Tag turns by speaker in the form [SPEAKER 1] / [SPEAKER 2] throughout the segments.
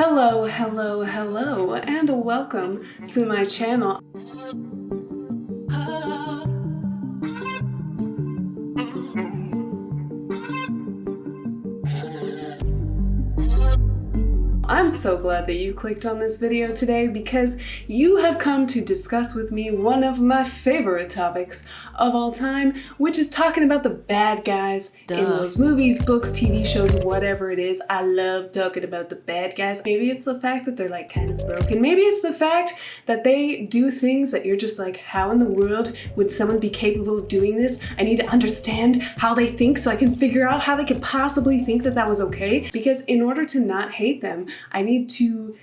[SPEAKER 1] Hello, hello, hello, and welcome to my channel. I'm so glad that you clicked on this video today because you have come to discuss with me one of my favorite topics of all time, which is talking about the bad guys in those movies, books, TV shows, whatever it is. I love talking about the bad guys. Maybe it's the fact that they're like kind of broken. Maybe it's the fact that they do things that you're just like, how in the world would someone be capable of doing this? I need to understand how they think so I can figure out how they could possibly think that that was okay. Because in order to not hate them, I need to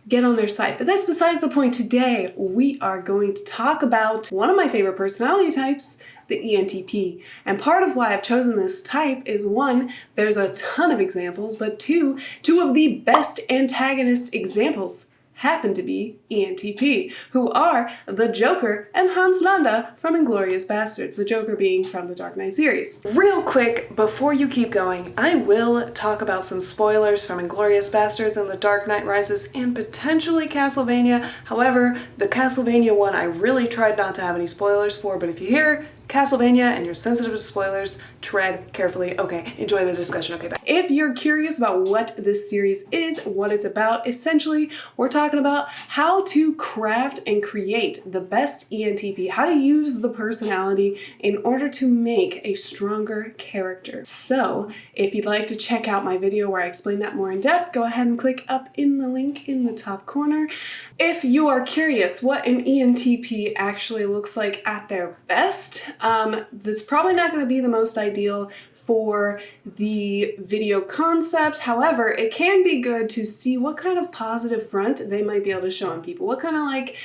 [SPEAKER 1] get on their side. But that's besides the point. Today, we are going to talk about one of my favorite personality types, the ENTP. And part of why I've chosen this type is one, there's a ton of examples, but two of the best antagonist examples happen to be ENTP, who are the Joker and Hans Landa from Inglourious Basterds, the Joker being from the Dark Knight series. Real quick, before you keep going, I will talk about some spoilers from Inglourious Basterds and The Dark Knight Rises and potentially Castlevania. However, the Castlevania one I really tried not to have any spoilers for, but if you hear Castlevania and you're sensitive to spoilers, tread carefully. Okay, enjoy the discussion. Okay, bye. If you're curious about what this series is, what it's about, essentially, we're talking about how to craft and create the best ENTP, how to use the personality in order to make a stronger character. So, if you'd like to check out my video where I explain that more in depth, go ahead and click up in the link in the top corner. If you are curious what an ENTP actually looks like at their best, that's probably not going to be the most ideal for the video concept. However, it can be good to see what kind of positive front they might be able to show on people. What kind of like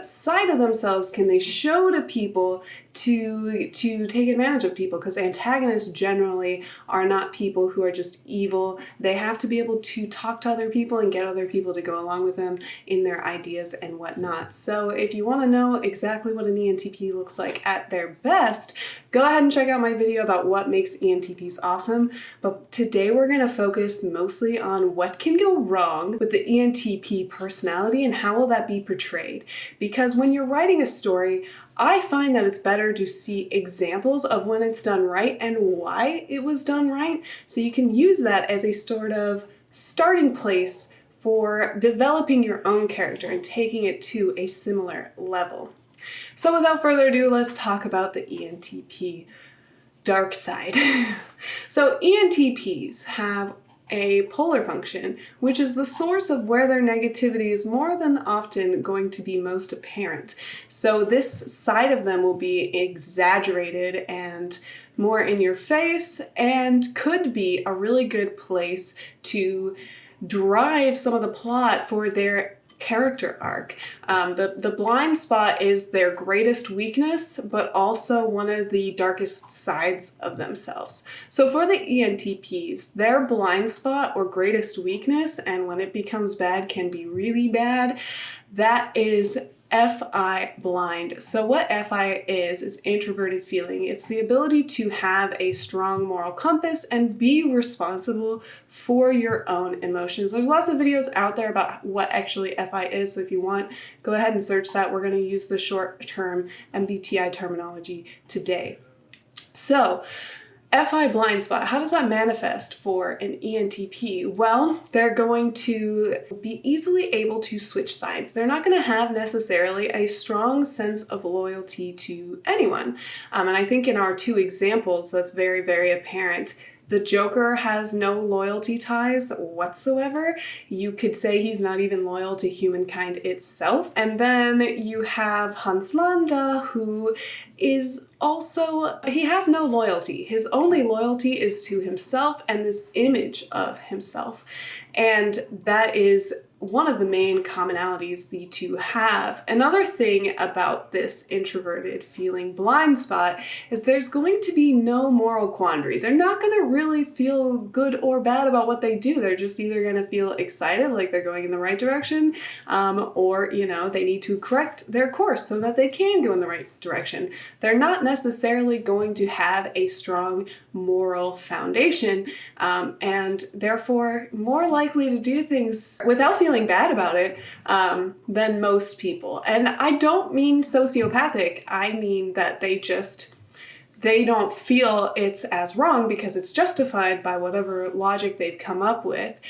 [SPEAKER 1] side of themselves can they show to people to take advantage of people, because antagonists generally are not people who are just evil. They have to be able to talk to other people and get other people to go along with them in their ideas and whatnot. So if you want to know exactly what an ENTP looks like at their best, go ahead and check out my video about what makes ENTPs awesome. But today we're going to focus mostly on what can go wrong with the ENTP personality and how will that be portrayed. Because when you're writing a story, I find that it's better to see examples of when it's done right and why it was done right, so you can use that as a sort of starting place for developing your own character and taking it to a similar level. So without further ado, let's talk about the ENTP dark side. So ENTPs have a polar function, which is the source of where their negativity is more than often going to be most apparent. So this side of them will be exaggerated and more in your face and could be a really good place to drive some of the plot for their character arc. The blind spot is their greatest weakness, but also one of the darkest sides of themselves. So for the ENTPs, their blind spot or greatest weakness, and when it becomes bad can be really bad, that is FI blind. So what FI is introverted feeling. It's the ability to have a strong moral compass and be responsible for your own emotions. There's lots of videos out there about what actually FI is, so if you want, go ahead and search that. We're going to use the short-term MBTI terminology today. So, FI blind spot, how does that manifest for an ENTP? Well, they're going to be easily able to switch sides. They're not going to have necessarily a strong sense of loyalty to anyone. And I think in our two examples, that's very, very apparent. The Joker has no loyalty ties whatsoever. You could say he's not even loyal to humankind itself. And then you have Hans Landa, who is also, he has no loyalty. His only loyalty is to himself and this image of himself. And that is one of the main commonalities the two have. Another thing about this introverted feeling blind spot is there's going to be no moral quandary. They're not going to really feel good or bad about what they do. They're just either going to feel excited, like they're going in the right direction, or, you know, they need to correct their course so that they can go in the right direction. they're not necessarily going to have a strong moral foundation, and therefore more likely to do things without feeling bad about it than most people. And I don't mean sociopathic, I mean that they don't feel it's as wrong because it's justified by whatever logic they've come up with.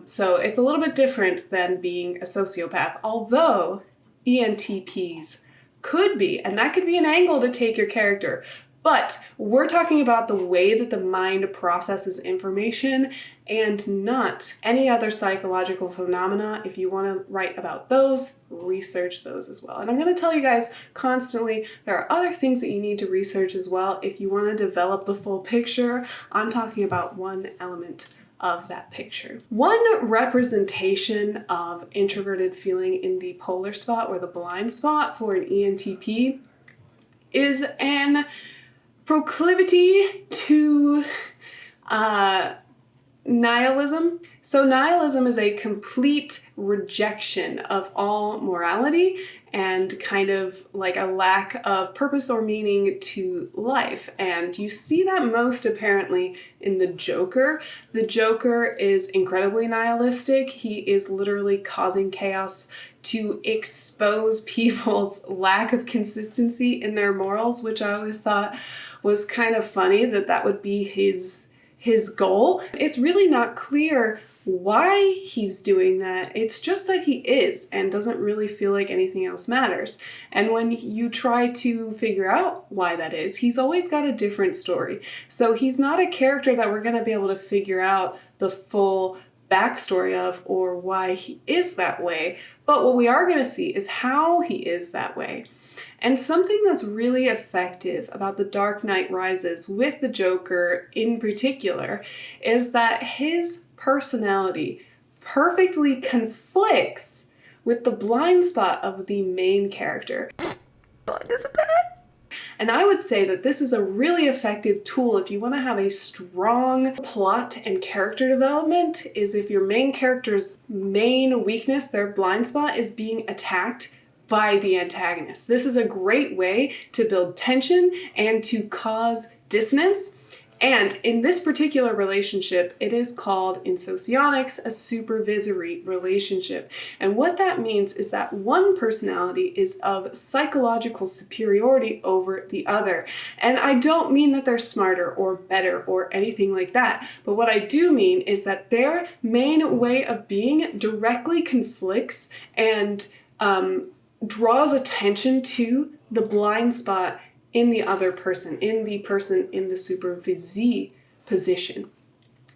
[SPEAKER 1] So it's a little bit different than being a sociopath, although ENTPs could be, and that could be an angle to take your character. But we're talking about the way that the mind processes information and not any other psychological phenomena. If you want to write about those, research those as well. And I'm going to tell you guys constantly, there are other things that you need to research as well. If you want to develop the full picture, I'm talking about one element of that picture. One representation of introverted feeling in the polar spot or the blind spot for an ENTP is an proclivity to nihilism. So nihilism is a complete rejection of all morality and kind of like a lack of purpose or meaning to life. And you see that most apparently in the Joker. The Joker is incredibly nihilistic. He is literally causing chaos to expose people's lack of consistency in their morals, which I always thought was kind of funny that would be his goal. It's really not clear why he's doing that. It's just that he is and doesn't really feel like anything else matters. And when you try to figure out why that is, he's always got a different story. So he's not a character that we're going to be able to figure out the full backstory of or why he is that way. But what we are going to see is how he is that way. And something that's really effective about The Dark Knight Rises with the Joker in particular is that his personality perfectly conflicts with the blind spot of the main character. And I would say that this is a really effective tool if you want to have a strong plot and character development, is if your main character's main weakness, their blind spot, is being attacked by the antagonist. This is a great way to build tension and to cause dissonance. And in this particular relationship, it is called in socionics a supervisory relationship. And what that means is that one personality is of psychological superiority over the other. And I don't mean that they're smarter or better or anything like that. But what I do mean is that their main way of being directly conflicts and draws attention to the blind spot in the other person, in the supervisee position.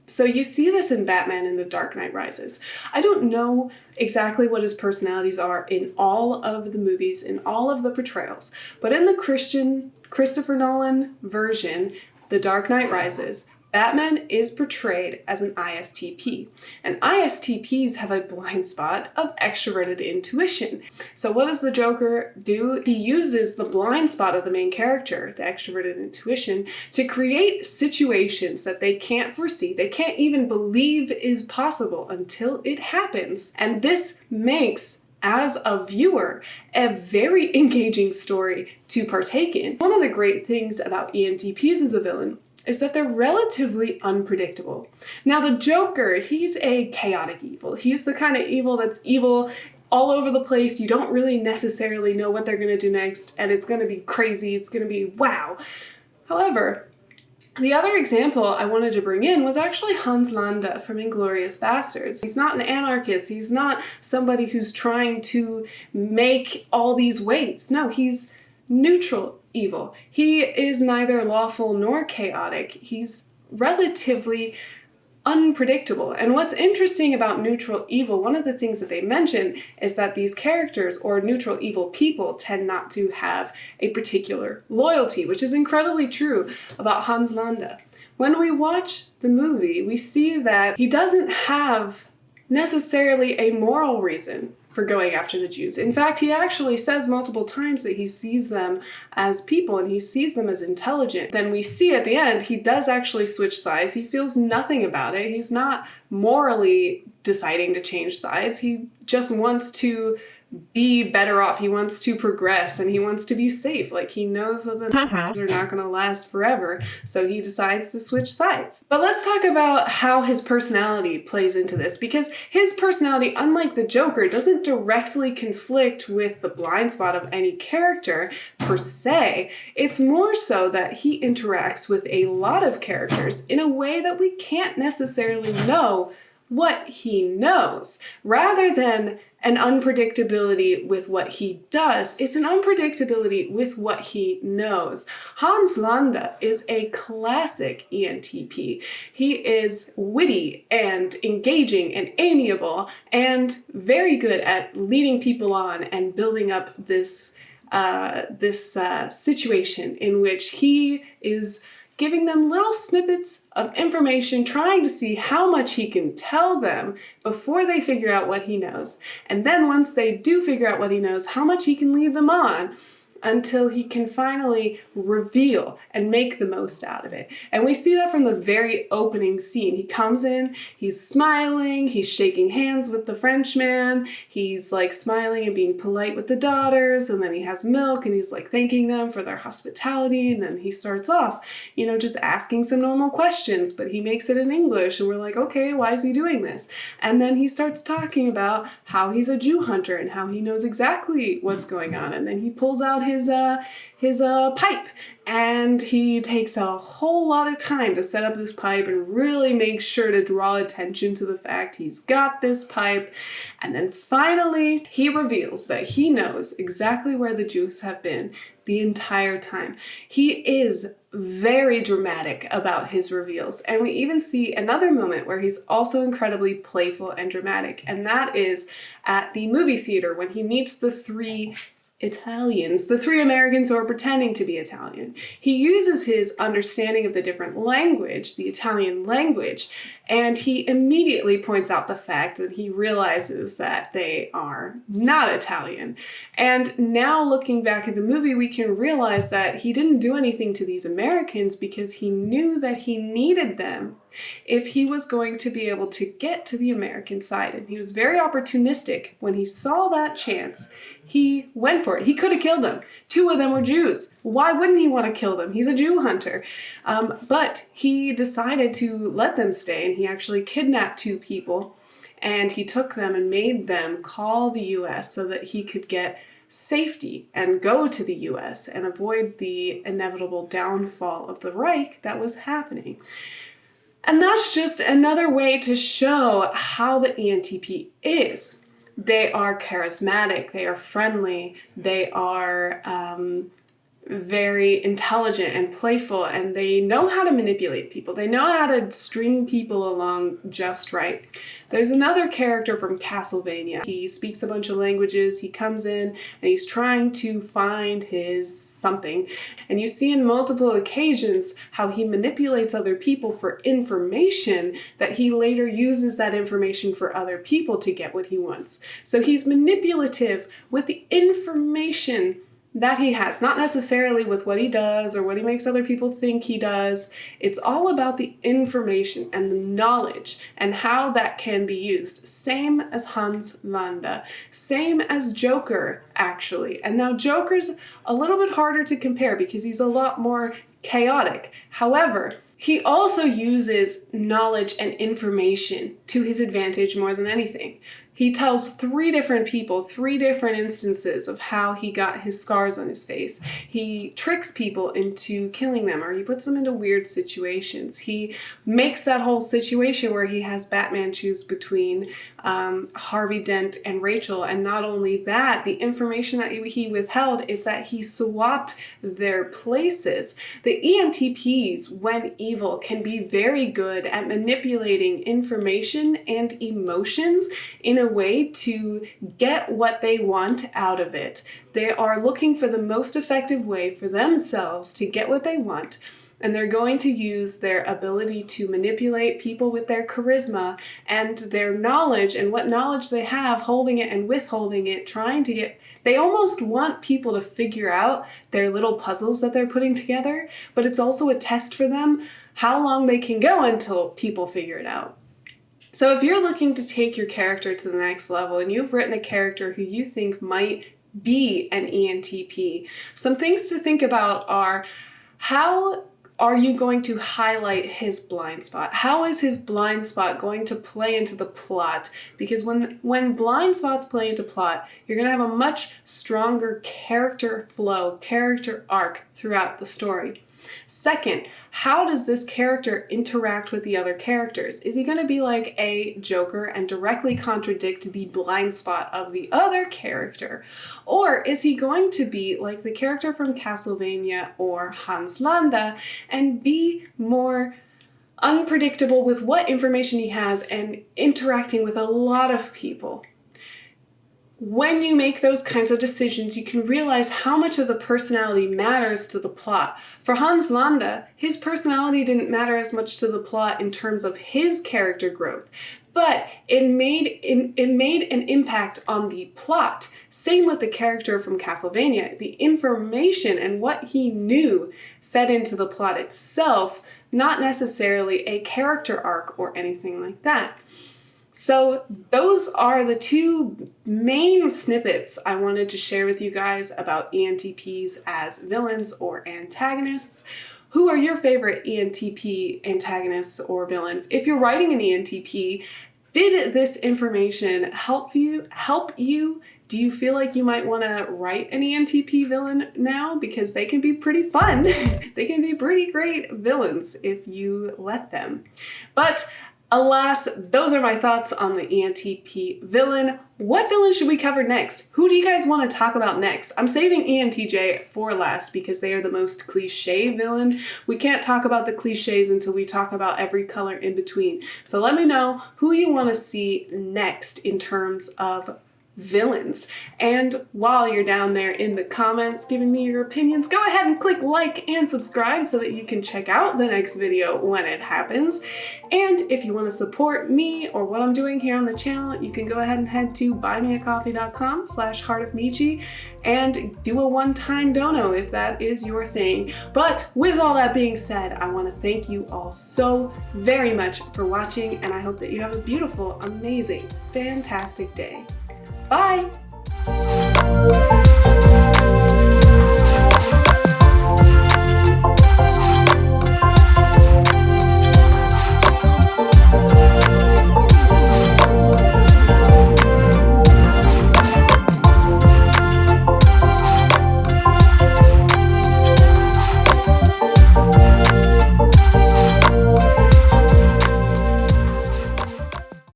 [SPEAKER 1] So you see this in Batman in The Dark Knight Rises. I don't know exactly what his personalities are in all of the movies, in all of the portrayals, but in the Christopher Nolan version, The Dark Knight Rises, Batman is portrayed as an ISTP, and ISTPs have a blind spot of extroverted intuition. So what does the Joker do? He uses the blind spot of the main character, the extroverted intuition, to create situations that they can't foresee, they can't even believe is possible until it happens. And this makes, as a viewer, a very engaging story to partake in. One of the great things about ENTPs as a villain is that they're relatively unpredictable. Now the Joker, he's a chaotic evil. He's the kind of evil that's evil all over the place. You don't really necessarily know what they're going to do next, and it's going to be crazy. It's going to be wow. However, the other example I wanted to bring in was actually Hans Landa from Inglourious Basterds. He's not an anarchist. He's not somebody who's trying to make all these waves. No, he's neutral evil. He is neither lawful nor chaotic. He's relatively unpredictable. And what's interesting about neutral evil, one of the things that they mention is that these characters or neutral evil people tend not to have a particular loyalty, which is incredibly true about Hans Landa. When we watch the movie, we see that he doesn't have necessarily a moral reason for going after the Jews. In fact, he actually says multiple times that he sees them as people and he sees them as intelligent. Then we see at the end, he does actually switch sides. He feels nothing about it. He's not morally deciding to change sides. He just wants to be better off. He wants to progress and he wants to be safe. Like, he knows that the are not going to last forever, so he decides to switch sides. But let's talk about how his personality plays into this, because his personality, unlike the Joker, doesn't directly conflict with the blind spot of any character per se. It's more so that he interacts with a lot of characters in a way that we can't necessarily know what he knows. Rather than an unpredictability with what he does, it's an unpredictability with what he knows. Hans Landa is a classic ENTP. He is witty and engaging and amiable and very good at leading people on and building up this situation in which he is giving them little snippets of information, trying to see how much he can tell them before they figure out what he knows. And then once they do figure out what he knows, how much he can lead them on until he can finally reveal and make the most out of it. And we see that from the very opening scene. He comes in, he's smiling, he's shaking hands with the Frenchman, he's like smiling and being polite with the daughters, and then he has milk and he's like thanking them for their hospitality, and then he starts off, just asking some normal questions, but he makes it in English, and we're like, okay, why is he doing this? And then he starts talking about how he's a Jew hunter and how he knows exactly what's going on, and then he pulls out his pipe, and he takes a whole lot of time to set up this pipe and really make sure to draw attention to the fact he's got this pipe. And then finally he reveals that he knows exactly where the Jews have been the entire time. He is very dramatic about his reveals, and we even see another moment where he's also incredibly playful and dramatic, and that is at the movie theater when he meets the three Italians, the three Americans who are pretending to be Italian. He uses his understanding of the different language, the Italian language, and he immediately points out the fact that he realizes that they are not Italian. And now looking back at the movie, we can realize that he didn't do anything to these Americans because he knew that he needed them if he was going to be able to get to the American side. And he was very opportunistic. When he saw that chance, he went for it. He could have killed them. Two of them were Jews. Why wouldn't he want to kill them? He's a Jew hunter. But he decided to let them stay, and he actually kidnapped two people, and he took them and made them call the US so that he could get safety and go to the US and avoid the inevitable downfall of the Reich that was happening. And that's just another way to show how the ENTP is. They are charismatic, they are friendly, they are very intelligent and playful, and they know how to manipulate people. They know how to string people along just right. There's another character from Castlevania. He speaks a bunch of languages. He comes in and he's trying to find his something. And you see in multiple occasions how he manipulates other people for information that he later uses that information for other people to get what he wants. So he's manipulative with the information that he has, not necessarily with what he does or what he makes other people think he does. It's all about the information and the knowledge and how that can be used. Same as Hans Landa, same as Joker, actually. And now Joker's a little bit harder to compare because he's a lot more chaotic. However, he also uses knowledge and information to his advantage more than anything. He tells three different people, three different instances of how he got his scars on his face. He tricks people into killing them, or he puts them into weird situations. He makes that whole situation where he has Batman choose between Harvey Dent and Rachel. And not only that, the information that he withheld is that he swapped their places. The ENTPs, when evil, can be very good at manipulating information and emotions in a way to get what they want out of it. They are looking for the most effective way for themselves to get what they want, and they're going to use their ability to manipulate people with their charisma and their knowledge and what knowledge they have, holding it and withholding it, trying to get... They almost want people to figure out their little puzzles that they're putting together, but it's also a test for them how long they can go until people figure it out. So if you're looking to take your character to the next level and you've written a character who you think might be an ENTP, some things to think about are, how are you going to highlight his blind spot? How is his blind spot going to play into the plot? Because when blind spots play into plot, you're going to have a much stronger character flow, character arc throughout the story. Second, how does this character interact with the other characters? Is he going to be like a Joker and directly contradict the blind spot of the other character? Or is he going to be like the character from Castlevania or Hans Landa and be more unpredictable with what information he has and interacting with a lot of people? When you make those kinds of decisions, you can realize how much of the personality matters to the plot. For Hans Landa, his personality didn't matter as much to the plot in terms of his character growth, but it made an impact on the plot. Same with the character from Castlevania. The information and what he knew fed into the plot itself, not necessarily a character arc or anything like that. So those are the two main snippets I wanted to share with you guys about ENTPs as villains or antagonists. Who are your favorite ENTP antagonists or villains? If you're writing an ENTP, did this information help you? Do you feel like you might want to write an ENTP villain now? Because they can be pretty fun. They can be pretty great villains if you let them. But alas, those are my thoughts on the ENTP villain. What villain should we cover next? Who do you guys want to talk about next? I'm saving ENTJ for last because they are the most cliche villain. We can't talk about the cliches until we talk about every color in between. So let me know who you want to see next in terms of villains. And while you're down there in the comments giving me your opinions, go ahead and click like and subscribe so that you can check out the next video when it happens. And if you want to support me or what I'm doing here on the channel, you can go ahead and head to buymeacoffee.com/heartofmichi and do a one-time dono if that is your thing. But with all that being said, I want to thank you all so very much for watching, and I hope that you have a beautiful, amazing, fantastic day. Bye!